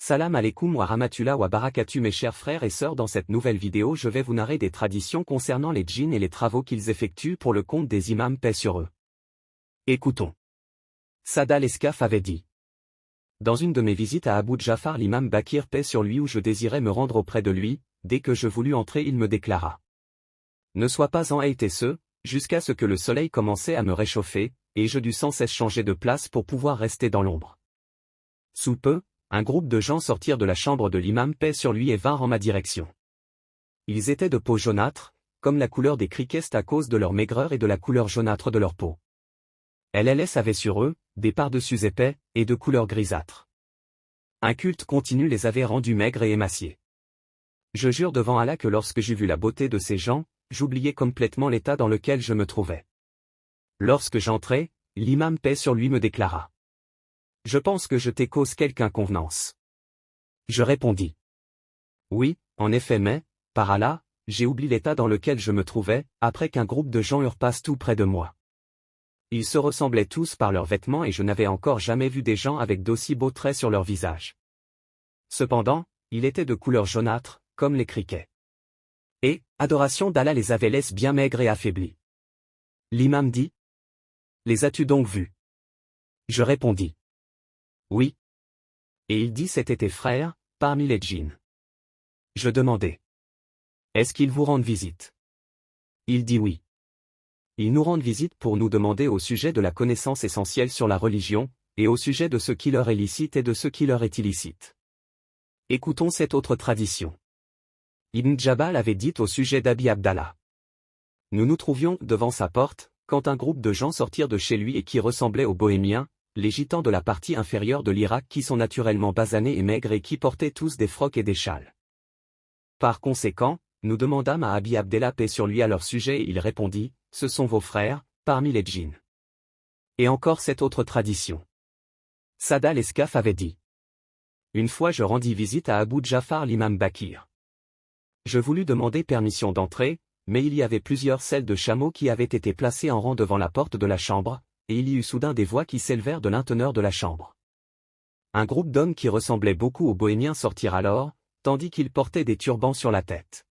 Salam alaikum wa rahmatullah wa barakatuh mes chers frères et sœurs, dans cette nouvelle vidéo je vais vous narrer des traditions concernant les djinns et les travaux qu'ils effectuent pour le compte des imams, paix sur eux. Écoutons. Saad al-Eskaf avait dit. Dans une de mes visites à Abu Jafar, l'imam Bakir, paix sur lui, où je désirais me rendre auprès de lui, dès que je voulus entrer il me déclara. Ne sois pas en hâte jusqu'à ce que le soleil commençait à me réchauffer, et je dus sans cesse changer de place pour pouvoir rester dans l'ombre. Sous peu, un groupe de gens sortirent de la chambre de l'imam, paix sur lui, et vinrent en ma direction. Ils étaient de peau jaunâtre, comme la couleur des criquets à cause de leur maigreur et de la couleur jaunâtre de leur peau. LLS avait sur eux, des pardessus épais, et de couleur grisâtre. Un culte continu les avait rendus maigres et émaciés. Je jure devant Allah que lorsque j'eus vu la beauté de ces gens, j'oubliai complètement l'état dans lequel je me trouvais. Lorsque j'entrai, l'imam, paix sur lui, me déclara. Je pense que je t'ai causé quelque inconvenance. Je répondis. Oui, en effet, mais, par Allah, j'ai oublié l'état dans lequel je me trouvais, après qu'un groupe de gens eurent tout près de moi. Ils se ressemblaient tous par leurs vêtements et je n'avais encore jamais vu des gens avec d'aussi beaux traits sur leur visage. Cependant, il était de couleur jaunâtre, comme les criquets. Et, adoration d'Allah, les avait laissés bien maigres et affaiblis. L'imam dit. Les as-tu donc vus? Je répondis. Oui. Et il dit, c'étaient tes frères, parmi les djinns. Je demandai. Est-ce qu'ils vous rendent visite? Il dit oui. Ils nous rendent visite pour nous demander au sujet de la connaissance essentielle sur la religion, et au sujet de ce qui leur est licite et de ce qui leur est illicite. Écoutons cette autre tradition. Ibn Jabal avait dit au sujet d'Abi Abdallah. Nous nous trouvions devant sa porte, quand un groupe de gens sortirent de chez lui et qui ressemblaient aux bohémiens, les gitans de la partie inférieure de l'Irak qui sont naturellement basanés et maigres et qui portaient tous des frocs et des châles. Par conséquent, nous demandâmes à Abi Abdallah, paix sur lui, à leur sujet, et il répondit, ce sont vos frères, parmi les djinns. Et encore cette autre tradition. Saad al-Eskaf avait dit. Une fois je rendis visite à Abu Jafar, l'imam Bakir. Je voulus demander permission d'entrer, mais il y avait plusieurs selles de chameaux qui avaient été placées en rang devant la porte de la chambre, et il y eut soudain des voix qui s'élevèrent de l'intérieur de la chambre. Un groupe d'hommes qui ressemblaient beaucoup aux bohémiens sortirent alors, tandis qu'ils portaient des turbans sur la tête.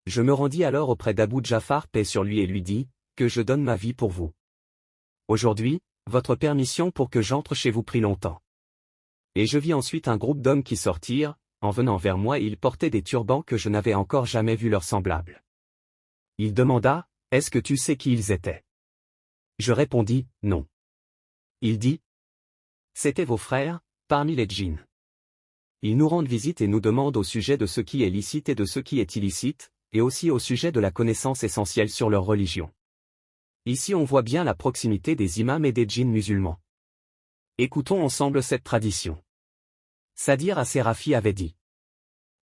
Je me rendis alors auprès d'Abu Jafar, paix sur lui, et lui dis, que je donne ma vie pour vous. Aujourd'hui, votre permission pour que j'entre chez vous prit longtemps. Et je vis ensuite un groupe d'hommes qui sortirent, en venant vers moi, et ils portaient des turbans que je n'avais encore jamais vu leurs semblables. Il demanda, est-ce que tu sais qui ils étaient? Je répondis, non. Il dit. C'étaient vos frères, parmi les djinns. Ils nous rendent visite et nous demandent au sujet de ce qui est licite et de ce qui est illicite, et aussi au sujet de la connaissance essentielle sur leur religion. Ici on voit bien la proximité des imams et des djinns musulmans. Écoutons ensemble cette tradition. Sadir as-Serafi avait dit.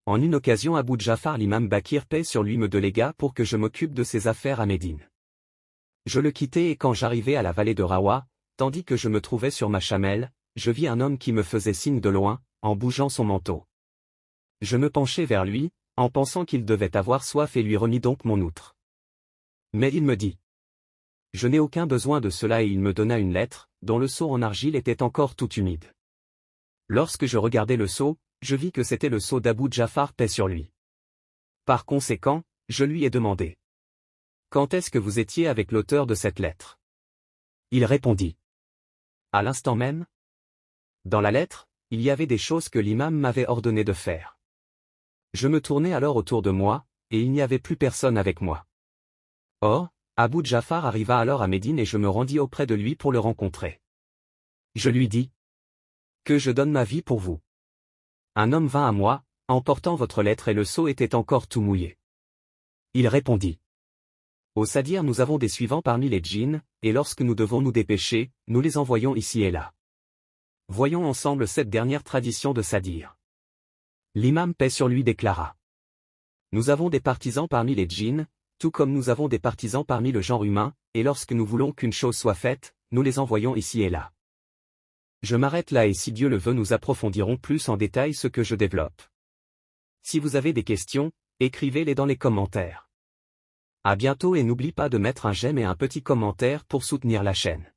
En une occasion, Abu Jafar, l'imam Bakir, paix sur lui, me délégua pour que je m'occupe de ses affaires à Médine. Je le quittai et quand j'arrivai à la vallée de Rawa, tandis que je me trouvais sur ma chamelle, je vis un homme qui me faisait signe de loin, en bougeant son manteau. Je me penchai vers lui, en pensant qu'il devait avoir soif et lui remis donc mon outre. Mais il me dit. Je n'ai aucun besoin de cela et il me donna une lettre, dont le seau en argile était encore tout humide. Lorsque je regardai le seau, je vis que c'était le seau d'Abu Jafar, paix sur lui. Par conséquent, je lui ai demandé. Quand est-ce que vous étiez avec l'auteur de cette lettre? Il répondit. À l'instant même. Dans la lettre, il y avait des choses que l'imam m'avait ordonné de faire. Je me tournai alors autour de moi, et il n'y avait plus personne avec moi. Or, Abu Jafar arriva alors à Médine et je me rendis auprès de lui pour le rencontrer. Je lui dis. Que je donne ma vie pour vous. Un homme vint à moi, en portant votre lettre et le seau était encore tout mouillé. Il répondit. Au Sadir, nous avons des suivants parmi les djinns, et lorsque nous devons nous dépêcher, nous les envoyons ici et là. Voyons ensemble cette dernière tradition de Sadir. L'imam, paix sur lui, déclara. Nous avons des partisans parmi les djinns, tout comme nous avons des partisans parmi le genre humain, et lorsque nous voulons qu'une chose soit faite, nous les envoyons ici et là. Je m'arrête là et si Dieu le veut nous approfondirons plus en détail ce que je développe. Si vous avez des questions, écrivez-les dans les commentaires. À bientôt et n'oublie pas de mettre un j'aime et un petit commentaire pour soutenir la chaîne.